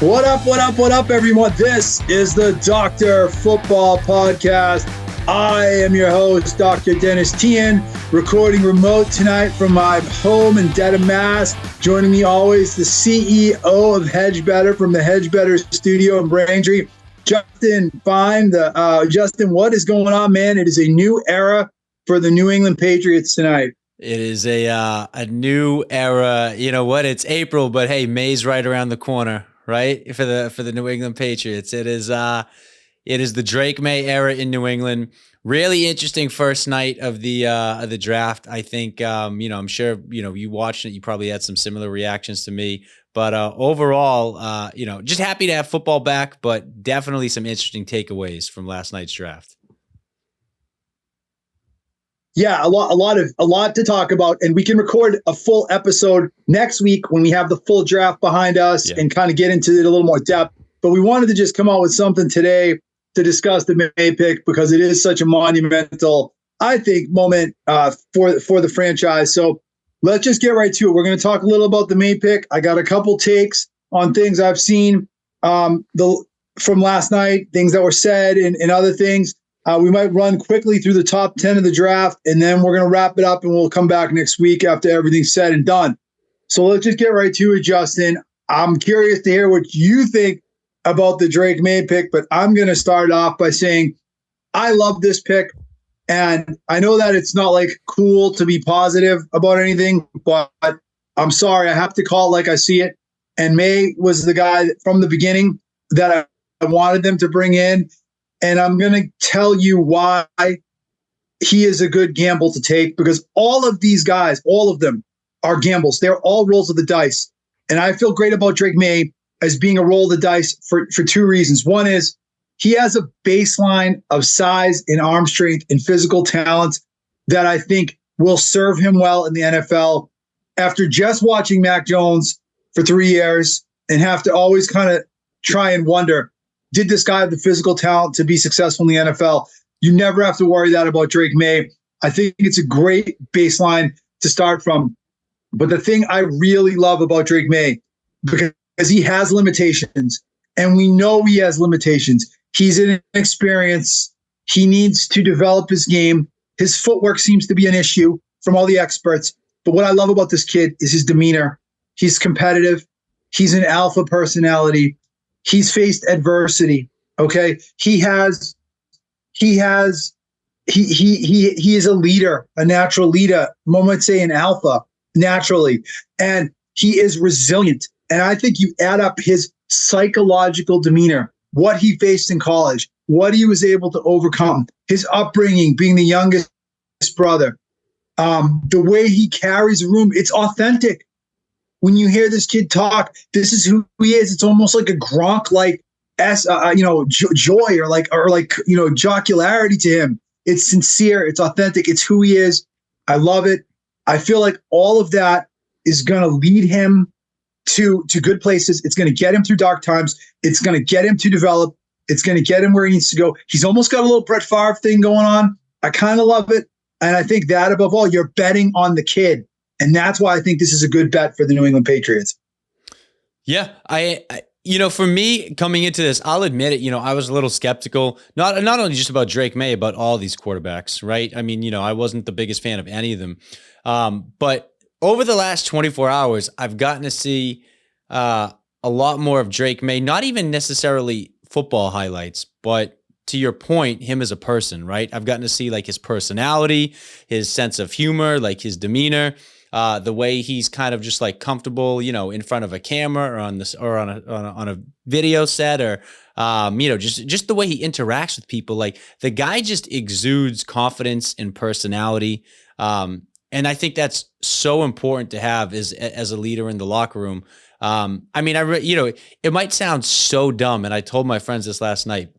What up, everyone? This is the Dr. Football Podcast. I am your host, Dr. Dennis Teehan, recording remote tonight from my home in Dedham, Mass. Joining me always, the CEO of Hedge Better from the Hedge Better studio in Braintree, Justin Fein. Justin, what is going on, man? It is a new era for the New England Patriots tonight. It is a new era. You know what? It's April, but hey, May's right around the corner, right? For the New England Patriots. It is the Drake May era in New England. Really interesting first night of the draft. I think I'm sure you watched it. You probably had some similar reactions to me. But overall, just happy to have football back. But definitely some interesting takeaways from last night's draft. Yeah, a lot to talk about, and we can record a full episode next week when we have the full draft behind us and kind of get into it a little more depth. But we wanted to just come out with something today to discuss the Maye pick because it is such a monumental, I think, moment for the franchise. So let's just get right to it. We're going to talk a little about the Maye pick. I got a couple takes on things I've seen from last night, things that were said, and other things. We might run quickly through the top 10 of the draft, and then we're going to wrap it up, and we'll come back next week after everything's said and done. So let's just get right to it, Justin. I'm curious to hear what you think about the Drake Maye pick, but I'm going to start off by saying I love this pick, and I know that it's not like cool to be positive about anything, but I'm sorry. I have to call it like I see it, and Maye was the guy from the beginning that I wanted them to bring in. And I'm going to tell you why he is a good gamble to take, because all of these guys, all of them are gambles. They're all rolls of the dice. And I feel great about Drake Maye as being a roll of the dice for two reasons. One is he has a baseline of size and arm strength and physical talent that I think will serve him well in the NFL. After just watching Mac Jones for 3 years and have to always kind of try and wonder, did this guy have the physical talent to be successful in the NFL? You never have to worry that about Drake Maye. I think it's a great baseline to start from. But the thing I really love about Drake Maye, because he has limitations, and we know he has limitations. He's inexperienced. He needs to develop his game. His footwork seems to be an issue from all the experts. But what I love about this kid is his demeanor. He's competitive. He's an alpha personality. He's faced adversity. Okay. He is a leader, a natural leader. One might say an alpha naturally. And he is resilient. And I think you add up his psychological demeanor, what he faced in college, what he was able to overcome, his upbringing, being the youngest brother, the way he carries a room, it's authentic. When you hear this kid talk, this is who he is. It's almost like a Gronk-like, joy or jocularity to him. It's sincere. It's authentic. It's who he is. I love it. I feel like all of that is going to lead him to good places. It's going to get him through dark times. It's going to get him to develop. It's going to get him where he needs to go. He's almost got a little Brett Favre thing going on. I kind of love it. And I think that above all, you're betting on the kid. And that's why I think this is a good bet for the New England Patriots. Yeah, I for me coming into this, I'll admit it, I was a little skeptical, not only just about Drake Maye, but all these quarterbacks, right? I mean, I wasn't the biggest fan of any of them. But over the last 24 hours, I've gotten to see a lot more of Drake Maye, not even necessarily football highlights, but to your point, him as a person, right? I've gotten to see like his personality, his sense of humor, like his demeanor. The way he's kind of just like comfortable, in front of a camera or on a video set, or just the way he interacts with people. Like the guy just exudes confidence and personality, and I think that's so important to have as a leader in the locker room. It might sound so dumb, and I told my friends this last night.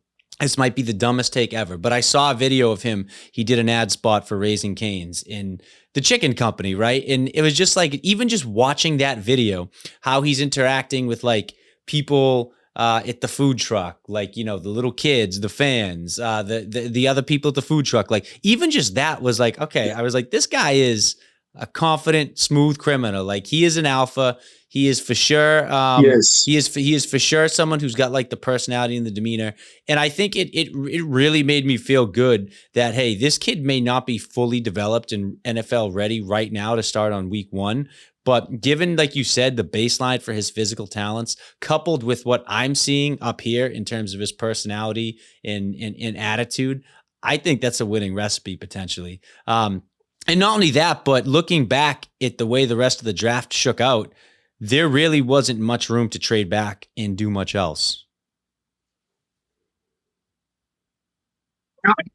This might be the dumbest take ever, but I saw a video of him. He did an ad spot for Raising Cane's in the chicken company, right? And it was just like, even just watching that video, how he's interacting with like people at the food truck, like, the little kids, the fans, the other people at the food truck, like even just that was like, okay, I was like, this guy is a confident, smooth criminal. Like, he is an alpha. He is for sure. Yes. He is for sure someone who's got like the personality and the demeanor. And I think it really made me feel good that, hey, this kid may not be fully developed and NFL ready right now to start on week 1. But given, like you said, the baseline for his physical talents, coupled with what I'm seeing up here in terms of his personality and attitude, I think that's a winning recipe potentially. And not only that, but looking back at the way the rest of the draft shook out, there really wasn't much room to trade back and do much else.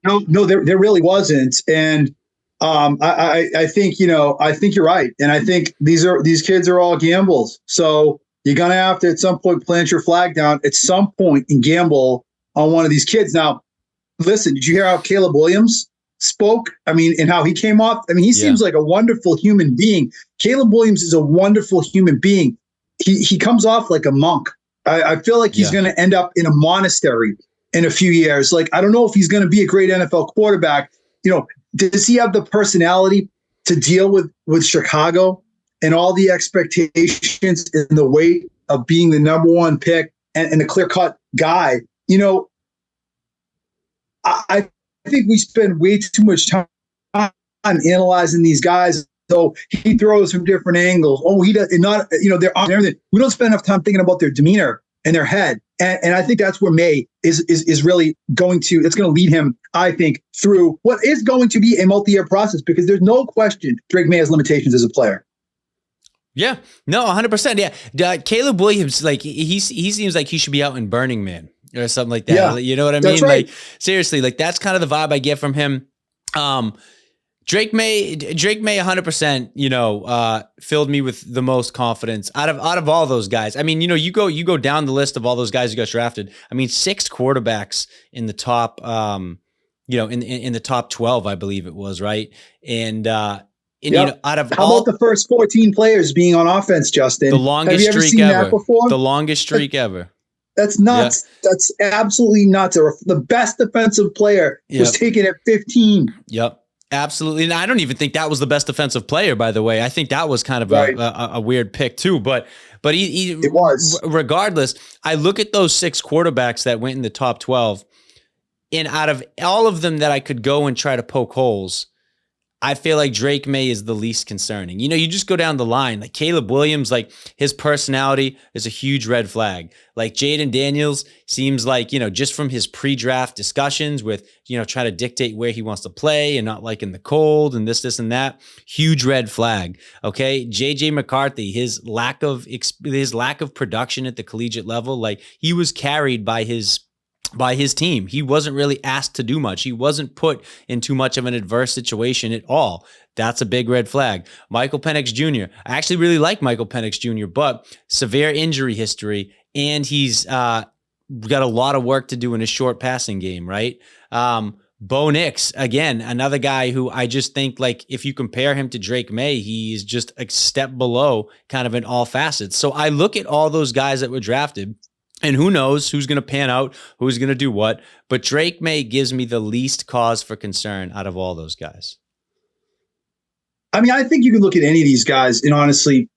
No, there really wasn't. And I think, I think you're right. And I think these kids are all gambles. So you're going to have to at some point plant your flag down at some point and gamble on one of these kids. Now, listen, did you hear how Caleb Williams spoke? I mean, and how he came off? I mean, he seems like a wonderful human being. Caleb Williams is a wonderful human being. He comes off like a monk. I feel like he's going to end up in a monastery in a few years. Like, I don't know if he's going to be a great NFL quarterback. Does he have the personality to deal with Chicago and all the expectations and the weight of being the number 1 pick and a clear-cut guy? I think we spend way too much time analyzing these guys. So he throws from different angles. Oh, he does not, they're on everything. We don't spend enough time thinking about their demeanor and their head. And I think that's where Maye is really it's going to lead him, I think, through what is going to be a multi-year process, because there's no question Drake Maye has limitations as a player. Yeah, no, 100%. Yeah. Caleb Williams, like, he seems like he should be out in Burning Man or something like that. Yeah, you know what I mean? Right. Like, seriously, like, that's kind of the vibe I get from him. Drake Maye 100%, filled me with the most confidence out of all those guys. I mean, you go down the list of all those guys who got drafted. I mean, 6 quarterbacks in the top, in the top 12, I believe it was, right? And out of how about the first 14 players being on offense, Justin? The longest Have you ever streak seen ever. that before? The longest streak ever. That's nuts. Yeah. That's absolutely nuts. The best defensive player was taken at 15. Yep. Absolutely. And I don't even think that was the best defensive player, by the way. I think that was kind of a weird pick too, but it was. Regardless, I look at those 6 quarterbacks that went in the top 12, and out of all of them that I could go and try to poke holes, I feel like Drake Maye is the least concerning. You just go down the line, like Caleb Williams, like, his personality is a huge red flag. Like, Jaden Daniels seems like, just from his pre-draft discussions with, trying to dictate where he wants to play and not liking the cold and this and that, huge red flag. Okay. JJ McCarthy, his lack of production at the collegiate level, like, he was carried by his team. He wasn't really asked to do much. He wasn't put in too much of an adverse situation at all. That's a big red flag. Michael Penix Jr. I actually really like Michael Penix Jr., but severe injury history, and he's got a lot of work to do in his short passing game, right? Bo Nix, again, another guy who I just think, like, if you compare him to Drake Maye, he's just a step below kind of in all facets. So I look at all those guys that were drafted, and who knows who's going to pan out, who's going to do what. But Drake Maye gives me the least cause for concern out of all those guys. I mean, I think you can look at any of these guys and honestly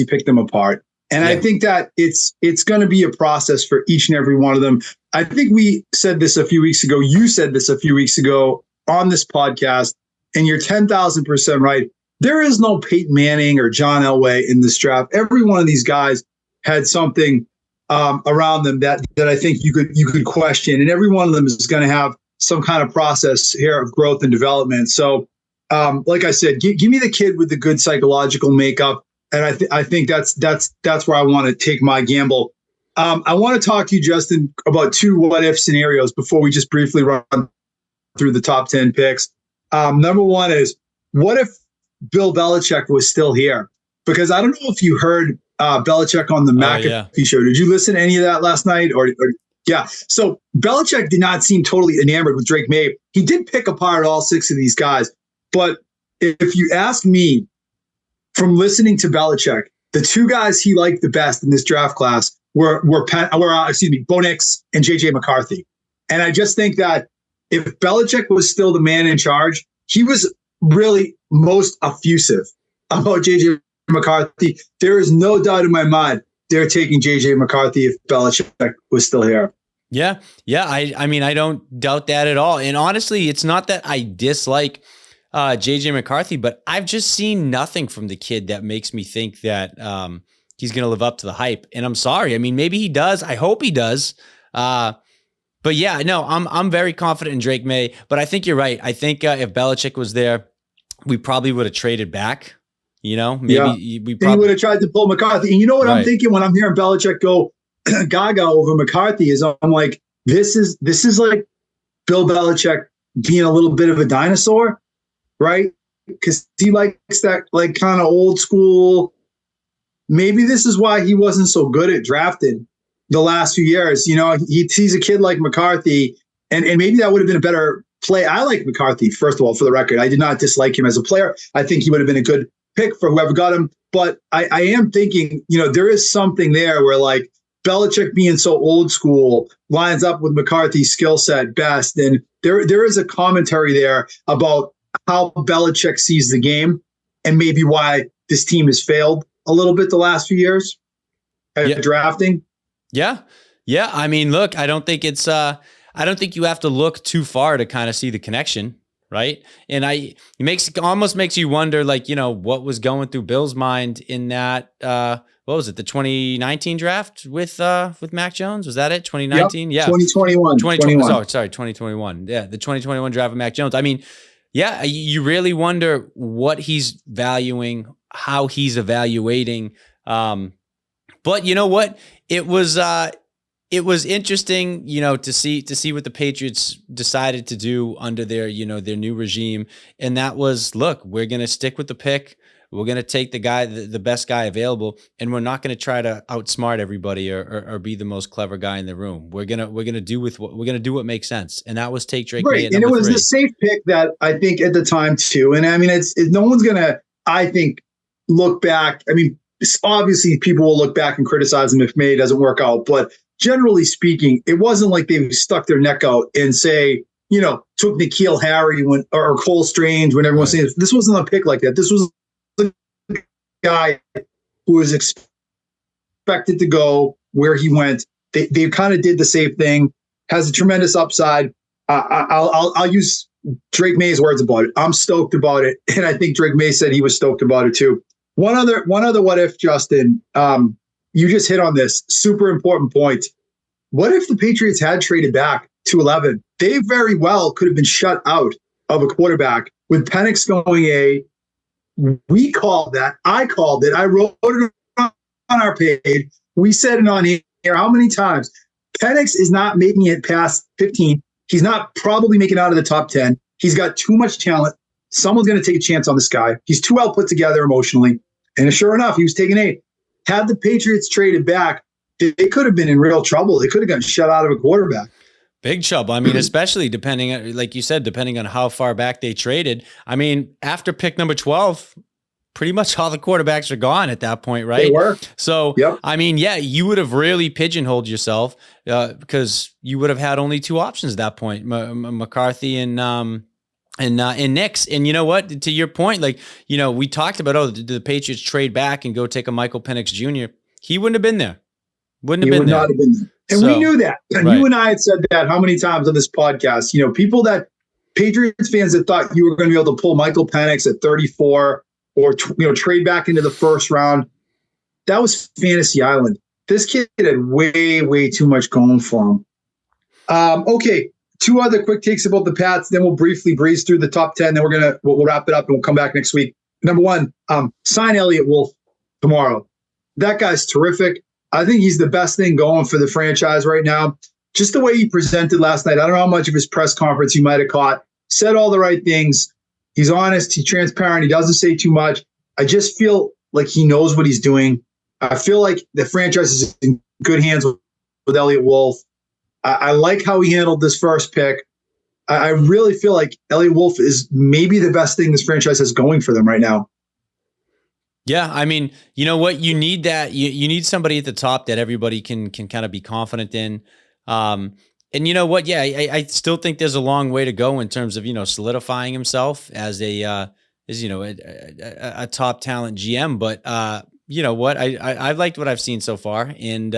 pick them apart. And I think that it's going to be a process for each and every one of them. I think we said this a few weeks ago. You said this a few weeks ago on this podcast, and you're 10,000% right. There is no Peyton Manning or John Elway in this draft. Every one of these guys had something around them that I think you could question, and every one of them is going to have some kind of process here of growth and development. So, like I said, give me the kid with the good psychological makeup, and I think that's where I want to take my gamble. I want to talk to you, Justin, about 2 what-if scenarios before we just briefly run through the top 10 picks. Number 1 is, what if Bill Belichick was still here? Because I don't know if you heard Belichick on the McAfee show. Did you listen to any of that last night? Or So Belichick did not seem totally enamored with Drake Maye. He did pick apart all 6 of these guys. But if you ask me, from listening to Belichick, the 2 guys he liked the best in this draft class were Bo Nix and JJ McCarthy. And I just think that if Belichick was still the man in charge, he was really most effusive about JJ McCarthy. There is no doubt in my mind they're taking JJ McCarthy if Belichick was still here. Yeah. Yeah. I mean, I don't doubt that at all. And honestly, it's not that I dislike JJ McCarthy, but I've just seen nothing from the kid that makes me think that he's going to live up to the hype. And I'm sorry. I mean, maybe he does. I hope he does. But yeah, no, I'm very confident in Drake Maye, but I think you're right. I think if Belichick was there, we probably would have traded back. You know, maybe we probably would have tried to pull McCarthy. And you know what I'm thinking when I'm hearing Belichick go gaga over McCarthy is I'm like, this is like Bill Belichick being a little bit of a dinosaur, right? Because he likes that like kind of old school. Maybe this is why he wasn't so good at drafting the last few years. You know, he sees a kid like McCarthy, and maybe that would have been a better play. I like McCarthy, first of all, for the record. I did not dislike him as a player. I think he would have been a good pick for whoever got him. But I am thinking, you know, there is something there where like Belichick being so old school lines up with McCarthy's skill set best. And there is a commentary there about how Belichick sees the game and maybe why this team has failed a little bit the last few years at drafting. Yeah. Yeah. I mean, look, I don't think you have to look too far to kind of see the connection. Right. And it almost makes you wonder, like, you know, what was going through Bill's mind in that, what was it? The 2019 draft with Mac Jones? Was that it? 2019? Yep. Yeah. 2021. 2021. Yeah. The 2021 draft with Mac Jones. I mean, yeah, you really wonder what he's valuing, how he's evaluating. But you know what? It was interesting, you know, to see what the Patriots decided to do under their new regime. And that was, look, we're going to stick with the pick. We're going to take the best guy available, and we're not going to try to outsmart everybody or be the most clever guy in the room. We're going to do what makes sense. And that was take Drake Maye at and it was 3. The safe pick that I think at the time too. And I mean, no one's going to, I think, look back. I mean, obviously people will look back and criticize him if Maye doesn't work out, but generally speaking, it wasn't like they stuck their neck out and say, you know, took N'Keal Harry or Cole Strange when everyone's saying this wasn't a pick like that. This was a guy who was expected to go where he went. They kind of did the same thing. Has a tremendous upside. I'll use Drake Maye's words about it. I'm stoked about it, and I think Drake Maye said he was stoked about it too. One other what if, Justin. You just hit on this super important point. What if the Patriots had traded back to 11? They very well could have been shut out of a quarterback with Penix going A. We called that. I called it. I wrote it on our page. We said it on here how many times? Penix is not making it past 15. He's not probably making it out of the top 10. He's got too much talent. Someone's going to take a chance on this guy. He's too well put together emotionally. And sure enough, he was taking A. Had the Patriots traded back, they could have been in real trouble. They could have gotten shut out of a quarterback. Big trouble. I mean, especially like you said, depending on how far back they traded. I mean, after pick number 12, pretty much all the quarterbacks are gone at that point, right? They were. So, yep. I mean, yeah, you would have really pigeonholed yourself because you would have had only 2 options at that point, McCarthy and Knicks. And you know what? To your point, like, you know, we talked about, did the Patriots trade back and go take a Michael Penix Jr.? He wouldn't have been there. He would not have been there. And we knew that. And you and I had said that how many times on this podcast? You know, Patriots fans that thought you were going to be able to pull Michael Penix at 34 or, trade back into the first round. That was Fantasy Island. This kid had way, way too much going for him. Okay. 2 other quick takes about the Pats, then we'll briefly breeze through the top 10. Then we'll wrap it up and we'll come back next week. Number 1, sign Elliott Wolf tomorrow. That guy's terrific. I think he's the best thing going for the franchise right now. Just the way he presented last night. I don't know how much of his press conference you might have caught. Said all the right things. He's honest. He's transparent. He doesn't say too much. I just feel like he knows what he's doing. I feel like the franchise is in good hands with Elliott Wolf. I like how he handled this first pick. I really feel like Elliott Wolf is maybe the best thing this franchise has going for them right now. Yeah, I mean, you know what? You need that. You need somebody at the top that everybody can kind of be confident in. And you know what? Yeah, I still think there's a long way to go in terms of, solidifying himself as a a top talent GM. But you know what? I've liked what I've seen so far, and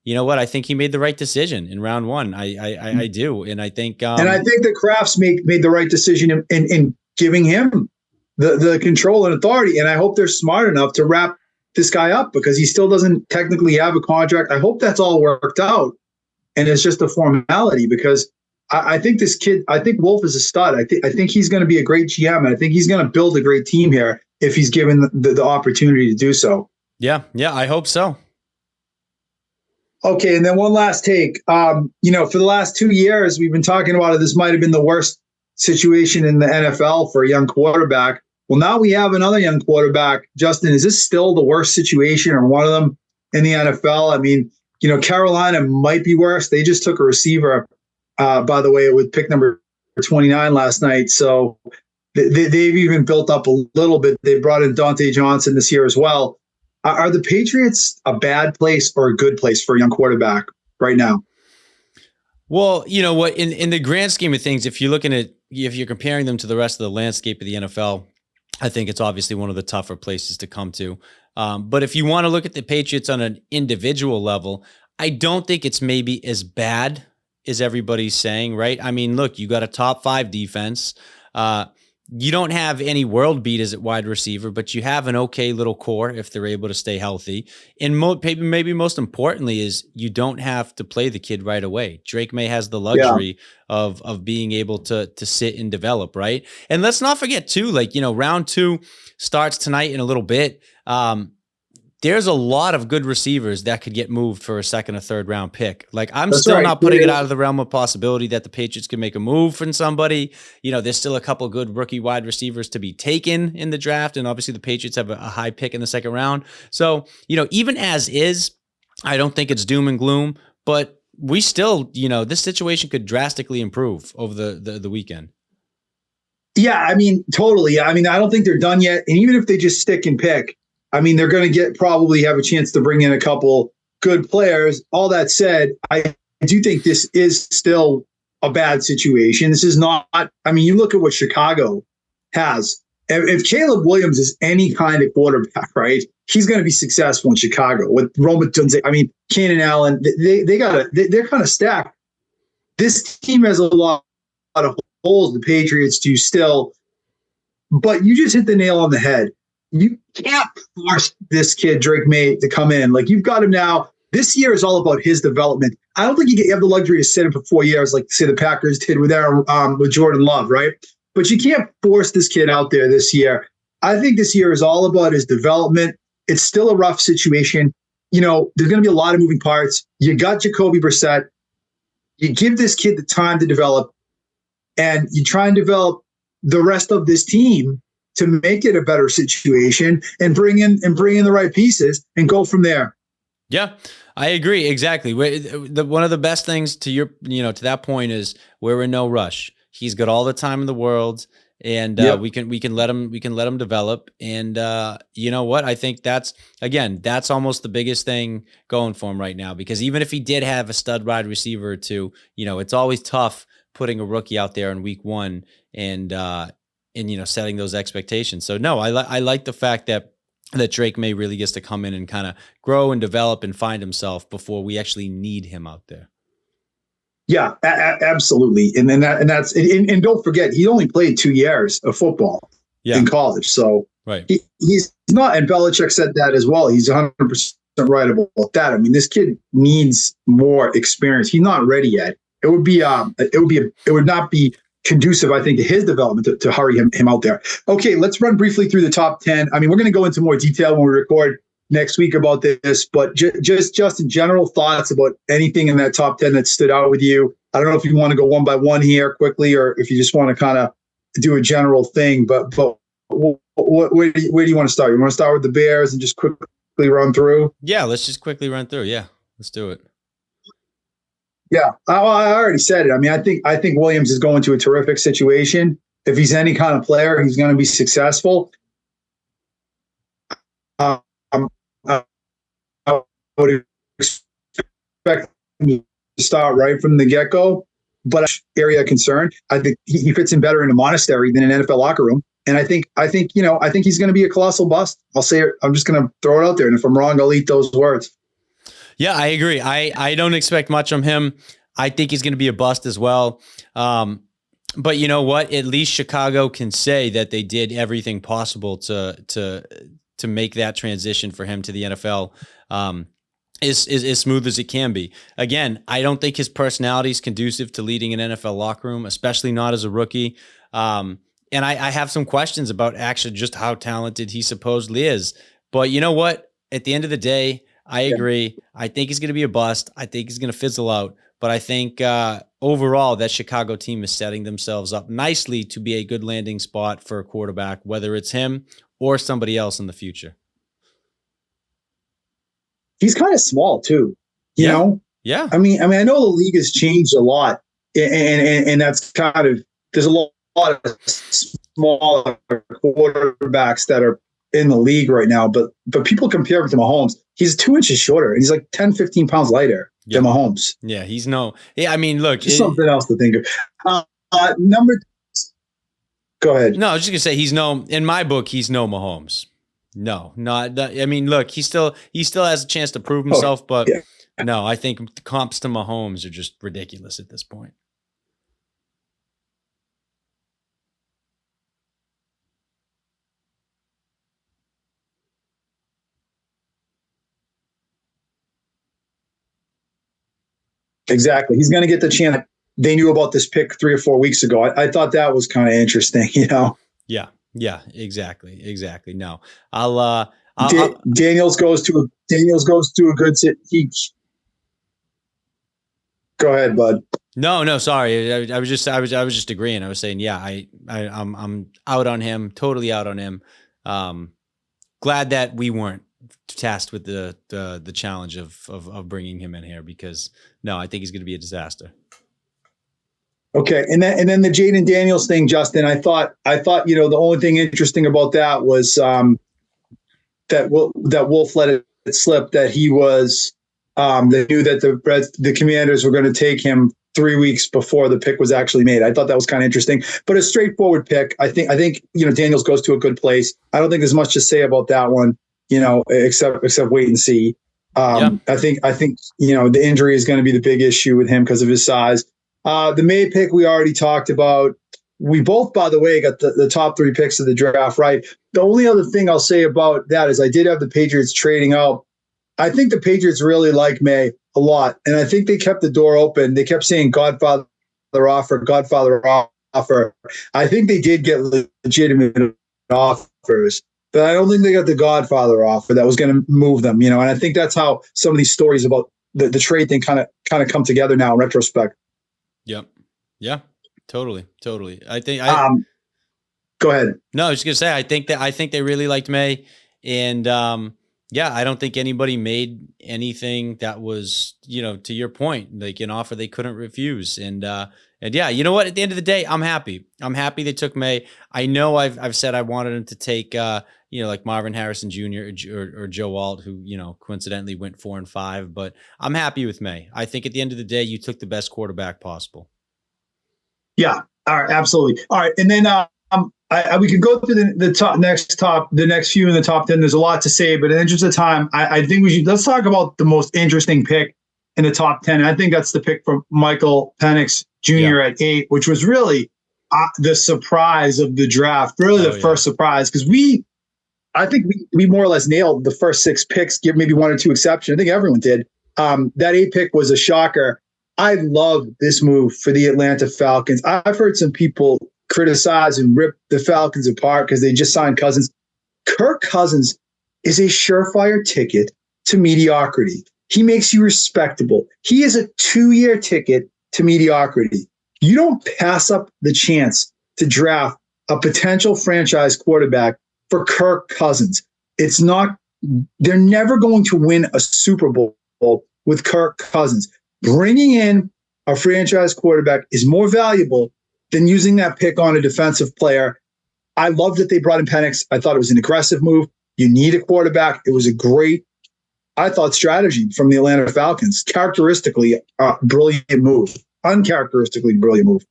you know what? I think he made the right decision in round one. I do, and I think and I think the Crafts made the right decision in giving him the control and authority. And I hope they're smart enough to wrap this guy up because he still doesn't technically have a contract. I hope that's all worked out, and it's just a formality because I think this kid. I think Wolf is a stud. I think he's going to be a great GM, and I think he's going to build a great team here if he's given the opportunity to do so. Yeah, I hope so. Okay, and then one last take. For the last 2 years, we've been talking about it. This might have been the worst situation in the NFL for a young quarterback. Well, now we have another young quarterback. Justin, is this still the worst situation or one of them in the NFL? I mean, Carolina might be worse. They just took a receiver, by the way, with pick number 29 last night. So they've even built up a little bit. They brought in Dante Johnson this year as well. Are the Patriots a bad place or a good place for a young quarterback right now? Well, you know what, in the grand scheme of things, if you're comparing them to the rest of the landscape of the NFL, I think it's obviously one of the tougher places to come to. But if you want to look at the Patriots on an individual level, I don't think it's maybe as bad as everybody's saying, right? I mean, look, you got a top 5 defense. You don't have any world beaters at wide receiver, but you have an okay little core if they're able to stay healthy. And maybe most importantly is you don't have to play the kid right away. Drake Maye has the luxury of being able to sit and develop, right? And let's not forget too, round 2 starts tonight in a little bit. There's a lot of good receivers that could get moved for a second or third round pick. I'm That's still right. not putting it out of the realm of possibility that the Patriots could make a move from somebody. There's still a couple good rookie wide receivers to be taken in the draft. And obviously the Patriots have a high pick in the second round. So, even as is, I don't think it's doom and gloom, but we still, this situation could drastically improve over the weekend. Yeah, I mean, totally. I mean, I don't think they're done yet. And even if they just stick and pick, I mean, they're going to probably have a chance to bring in a couple good players. All that said, I do think this is still a bad situation. This is not, I mean, you look at what Chicago has. If Caleb Williams is any kind of quarterback, right, he's going to be successful in Chicago with Roma Dunze. I mean, Keenan Allen, they're kind of stacked. This team has a lot of holes, the Patriots do still, but you just hit the nail on the head. You can't force this kid, Drake Maye, to come in. You've got him now. This year is all about his development. I don't think you have the luxury to sit him for 4 years, like say the Packers did with Jordan Love, right? But you can't force this kid out there this year. I think this year is all about his development. It's still a rough situation. There's going to be a lot of moving parts. You got Jacoby Brissett. You give this kid the time to develop, and you try and develop the rest of this team to make it a better situation and bring in the right pieces and go from there. Yeah, I agree. Exactly. One of the best things to that point is we're in no rush. He's got all the time in the world, and we can let him develop. And you know what? I think that's almost the biggest thing going for him right now, because even if he did have a stud wide receiver or two, it's always tough putting a rookie out there in week 1 and setting those expectations. So no, I like the fact that Drake Maye really gets to come in and kind of grow and develop and find himself before we actually need him out there. Yeah, absolutely. And that's don't forget, he only played 2 years of football in college. So right. He's not, and Belichick said that as well. He's 100% right about that. I mean, this kid needs more experience. He's not ready yet. It would not be conducive, I think, to his development to hurry him out there. Okay, let's run briefly through the top 10. I mean, we're going to go into more detail when we record next week about this, but just in general thoughts about anything in that top 10 that stood out with you. I don't know if you want to go one by one here quickly, or if you just want to kind of do a general thing, but where do you want to start? You want to start with the Bears and just quickly run through? Yeah, let's just quickly run through. Yeah, let's do it. Yeah, I already said it. I mean, I think Williams is going to a terrific situation. If he's any kind of player, he's going to be successful. I would expect him to start right from the get-go, but area of concern, I think he fits in better in a monastery than an NFL locker room. And I think he's going to be a colossal bust. I'll say it. I'm just going to throw it out there. And if I'm wrong, I'll eat those words. Yeah, I agree. I don't expect much from him. I think he's going to be a bust as well. But you know what? At least Chicago can say that they did everything possible to make that transition for him to the NFL as smooth as it can be. Again, I don't think his personality is conducive to leading an NFL locker room, especially not as a rookie. And I have some questions about actually just how talented he supposedly is. But you know what? At the end of the day, I agree. I think he's going to be a bust. I think he's going to fizzle out. But I think overall that Chicago team is setting themselves up nicely to be a good landing spot for a quarterback, whether it's him or somebody else in the future. He's kind of small too, you know? Yeah. I mean, I know the league has changed a lot, and that's kind of, there's a lot of smaller quarterbacks that are in the league right now, but people compare him to Mahomes. He's 2 inches shorter, and he's like 10, 15 pounds lighter than Mahomes. Yeah, I mean, look. Just something else to think of. Go ahead. No, I was just going to say in my book, he's no Mahomes. No, not that. I mean, look, he still has a chance to prove himself, but no, I think the comps to Mahomes are just ridiculous at this point. Exactly. He's going to get the chance. They knew about this pick 3 or 4 weeks ago. I thought that was kind of interesting, you know? Yeah, exactly. No, Daniels goes to a good sit. Go ahead, bud. No, sorry. I was just agreeing. I was saying, yeah, I'm out on him, totally out on him. Glad that we weren't tasked with the challenge of bringing him in here, because no, I think he's going to be a disaster. Okay, and then the Jaden Daniels thing, Justin. I thought the only thing interesting about that was that Wolf let it slip that he was they knew that the Commanders were going to take him 3 weeks before the pick was actually made. I thought that was kind of interesting, but a straightforward pick. I think Daniels goes to a good place. I don't think there's much to say about that one, except wait and see. I think the injury is going to be the big issue with him because of his size. The Maye pick we already talked about. We both, by the way, got the top 3 picks of the draft right. The only other thing I'll say about that is I did have the Patriots trading out. I think the Patriots really like Maye a lot, and I think they kept the door open. They kept saying Godfather offer. I think they did get legitimate offers, but I don't think they got the Godfather offer that was going to move them. And I think that's how some of these stories about the trade thing kind of come together now in retrospect. Yep. Yeah. Totally. I think go ahead. No, I was just gonna say I think they really liked Maye, and I don't think anybody made anything that was, to your point, like an offer they couldn't refuse. And yeah, you know what? At the end of the day, I'm happy. I'm happy they took Maye. I know I've said I wanted him to take like Marvin Harrison Jr. or Joe Alt, who coincidentally went 4 and 5. But I'm happy with Maye. I think at the end of the day, you took the best quarterback possible. Yeah. All right. Absolutely. All right. And then we can go through the next few in the top 10. There's a lot to say, but in the interest of time, I think let's talk about the most interesting pick in the top 10. And I think that's the pick from Michael Penix Jr. at 8, which was really the surprise of the draft, really the first surprise, because I think we more or less nailed the first 6 picks, give maybe 1 or 2 exceptions. I think everyone did. That 8 pick was a shocker. I love this move for the Atlanta Falcons. I've heard some people criticize and rip the Falcons apart because they just signed Cousins. Kirk Cousins is a surefire ticket to mediocrity. He makes you respectable. He is a 2-year ticket to mediocrity. You don't pass up the chance to draft a potential franchise quarterback for Kirk Cousins. They're never going to win a Super Bowl with Kirk Cousins. Bringing in a franchise quarterback is more valuable than using that pick on a defensive player. I love that they brought in Penix. I thought it was an aggressive move. You need a quarterback. It was a great, I thought, strategy from the Atlanta Falcons. Characteristically, brilliant move. Uncharacteristically brilliant move.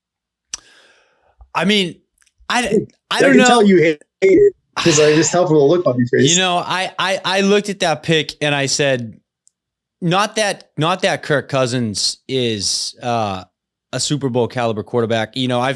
I mean, I don't know. I can tell you hate it because I just help with a look on your face. You know, I looked at that pick and I said, not that Kirk Cousins is a Super Bowl caliber quarterback. You know,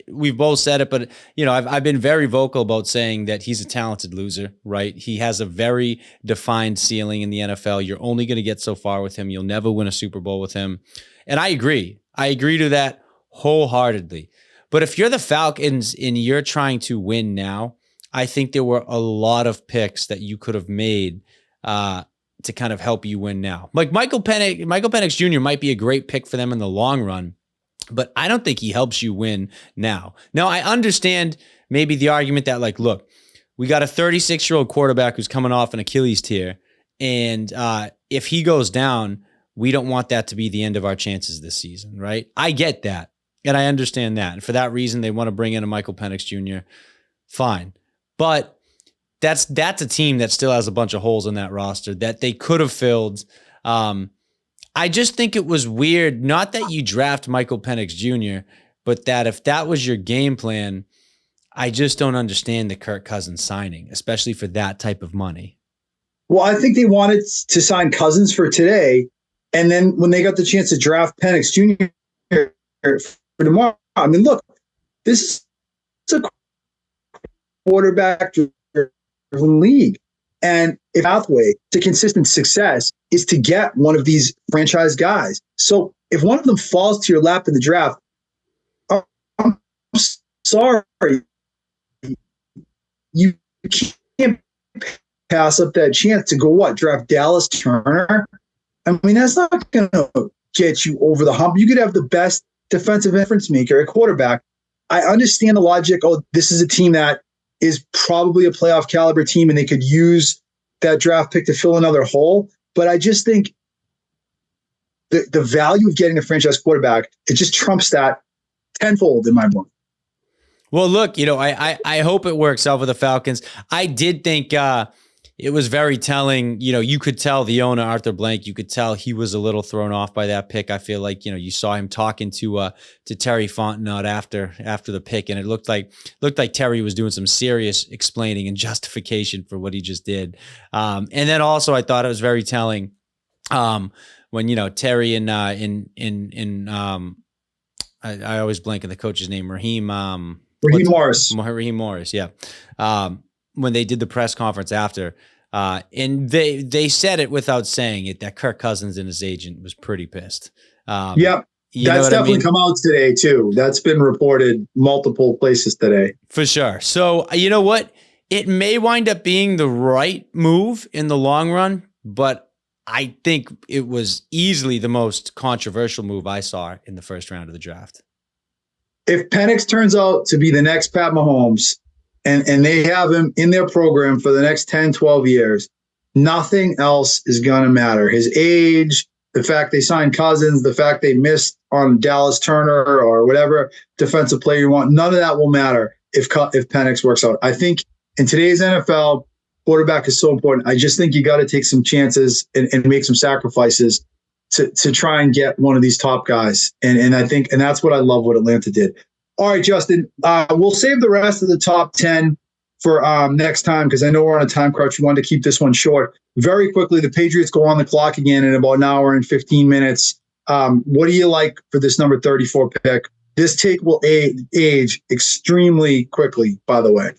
we've both said it, but you know, I've been very vocal about saying that he's a talented loser, right? He has a very defined ceiling in the NFL. You're only going to get so far with him. You'll never win a Super Bowl with him. And I agree. I agree to that wholeheartedly. But if you're the Falcons and you're trying to win now, I think there were a lot of picks that you could have made to kind of help you win now. Like Michael Penix Jr. might be a great pick for them in the long run, but I don't think he helps you win now. Now, I understand maybe the argument that, like, look, we got a 36-year-old quarterback who's coming off an Achilles tear, and if he goes down, we don't want that to be the end of our chances this season, right? I get that, and I understand that. And for that reason, they want to bring in a Michael Penix Jr. Fine. But that's a team that still has a bunch of holes in that roster that they could have filled. I just think it was weird, not that you draft Michael Penix Jr., but that if that was your game plan, I just don't understand the Kirk Cousins signing, especially for that type of money. Well, I think they wanted to sign Cousins for today, and then when they got the chance to draft Penix Jr. for tomorrow, I mean, look, this is a quarterback league. And if pathway to consistent success is to get one of these franchise guys. So if one of them falls to your lap in the draft, I'm sorry, you can't pass up that chance to go draft Dallas Turner. I mean, that's not going to get you over the hump. You could have the best defensive difference maker at quarterback. I understand the logic. Oh, this is a team that is probably a playoff caliber team and they could use that draft pick to fill another hole. But I just think the value of getting a franchise quarterback, it just trumps that tenfold in my book. Well, look, you know, I hope it works out for the Falcons. I did think it was very telling. You know, you could tell the owner, Arthur Blank, you could tell he was a little thrown off by that pick. I feel like, you know, you saw him talking to Terry Fontenot after the pick, and it looked like Terry was doing some serious explaining and justification for what he just did. And then also I thought it was very telling when, you know, Terry and I always blank on the coach's name, Raheem Morris. Yeah. When they did the press conference after, and they said it without saying it, that Kirk Cousins and his agent was pretty pissed. Yep. That's definitely come out today too. That's been reported multiple places today. For sure. So you know what? It may wind up being the right move in the long run, but I think it was easily the most controversial move I saw in the first round of the draft. If Penix turns out to be the next Pat Mahomes, and they have him in their program for the next 10, 12 years, nothing else is going to matter. His age, the fact they signed Cousins, the fact they missed on Dallas Turner or whatever defensive player you want, none of that will matter if Penix works out. I think in today's NFL, quarterback is so important. I just think you got to take some chances and make some sacrifices to try and get one of these top guys. And I think, and that's what I love what Atlanta did. All right, Justin, we'll save the rest of the top 10 for next time because I know we're on a time crunch. We wanted to keep this one short. Very quickly, the Patriots go on the clock again in about an hour and 15 minutes. What do you like for this number 34 pick? This take will age extremely quickly, by the way.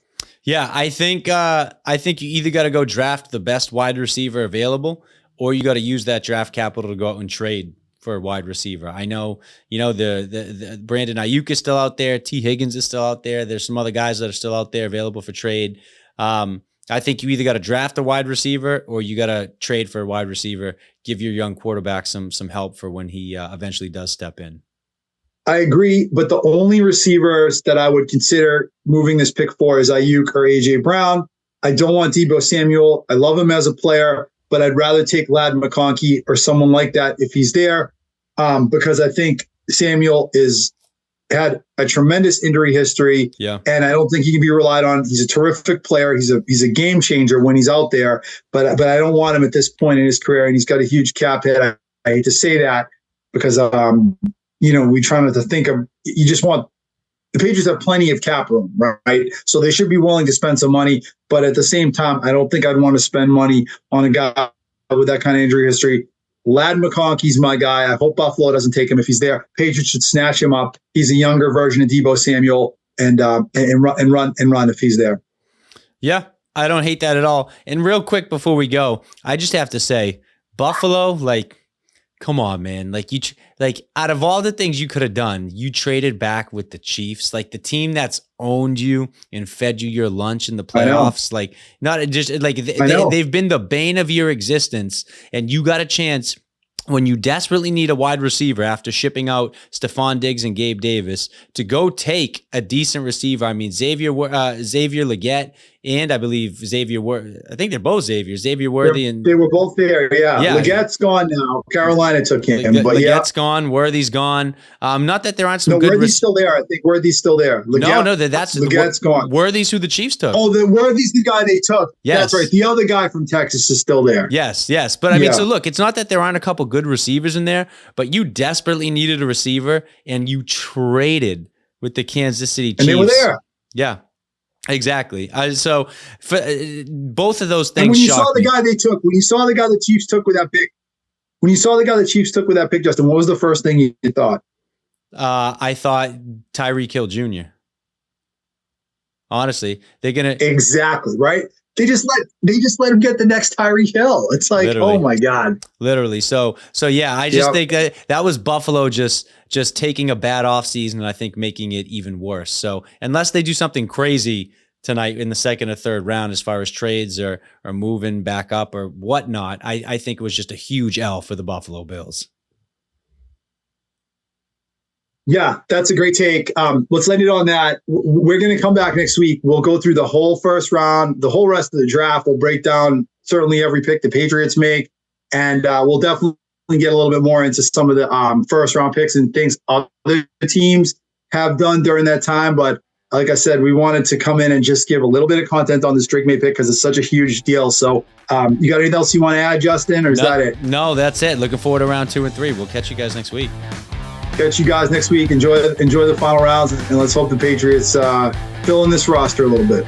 Yeah, I think you either got to go draft the best wide receiver available or you got to use that draft capital to go out and trade for a wide receiver. I know, you know, the Brandon Ayuk is still out there. T. Higgins is still out there. There's some other guys that are still out there available for trade. I think you either got to draft a wide receiver or you got to trade for a wide receiver. Give your young quarterback some help for when he eventually does step in. I agree, but the only receivers that I would consider moving this pick for is Ayuk or A.J. Brown. I don't want Deebo Samuel. I love him as a player, but I'd rather take Ladd McConkey or someone like that if he's there, because I think Samuel had a tremendous injury history, and I don't think he can be relied on. He's a terrific player. He's a game changer when he's out there, but I don't want him at this point in his career, and he's got a huge cap hit. I hate to say that because you know, we try not to think of. You just want the Patriots have plenty of cap room, right? So they should be willing to spend some money. But at the same time, I don't think I'd want to spend money on a guy with that kind of injury history. Lad McConkey's my guy. I hope Buffalo doesn't take him if he's there. Patriots should snatch him up. He's a younger version of Deebo Samuel, and run if he's there. Yeah, I don't hate that at all. And real quick before we go, I just have to say, Buffalo, like, come on, man. Like out of all the things you could have done, you traded back with the Chiefs, like the team that's owned you and fed you your lunch in the playoffs. Like not just like they've been the bane of your existence, and you got a chance when you desperately need a wide receiver after shipping out Stephon Diggs and Gabe Davis to go take a decent receiver. I mean, Xavier Legette and I believe Xavier Worthy. I think they're both Xavier Worthy. And they were both there. Yeah. Legette's gone now. Carolina took him. Legette's gone. Worthy's gone. Not that there aren't some good. Worthy's still there. I think Worthy's still there. That's Legette's gone. Worthy's who the Chiefs took. Oh, the Worthy's the guy they took. Yes. That's right. The other guy from Texas is still there. Yes. But I mean, so look, it's not that there aren't a couple good receivers in there, but you desperately needed a receiver and you traded with the Kansas City Chiefs. And they were there. Yeah. Exactly. So for both of those things, and when you saw the guy they took, when you saw the guy the Chiefs took with that pick, Justin, what was the first thing you thought? I thought Tyreek Hill Jr. Honestly, they're gonna exactly right. They just let him get the next Tyreek Hill. It's like, literally. Oh my God. Literally. So yeah, I just think that was Buffalo just taking a bad offseason and I think making it even worse. So unless they do something crazy tonight in the second or third round as far as trades or moving back up or whatnot, I think it was just a huge L for the Buffalo Bills. Yeah, that's a great take. Let's end it on that. We're going to come back next week. We'll go through the whole first round, the whole rest of the draft. We'll break down certainly every pick the Patriots make, and we'll definitely get a little bit more into some of the first round picks and things other teams have done during that time. But like I said, we wanted to come in and just give a little bit of content on this Drake Maye pick because it's such a huge deal. So you got anything else you want to add, Justin, or is that it? No, that's it. Looking forward to round 2 and 3. We'll catch you guys next week. Catch you guys next week. Enjoy the final rounds, and let's hope the Patriots fill in this roster a little bit.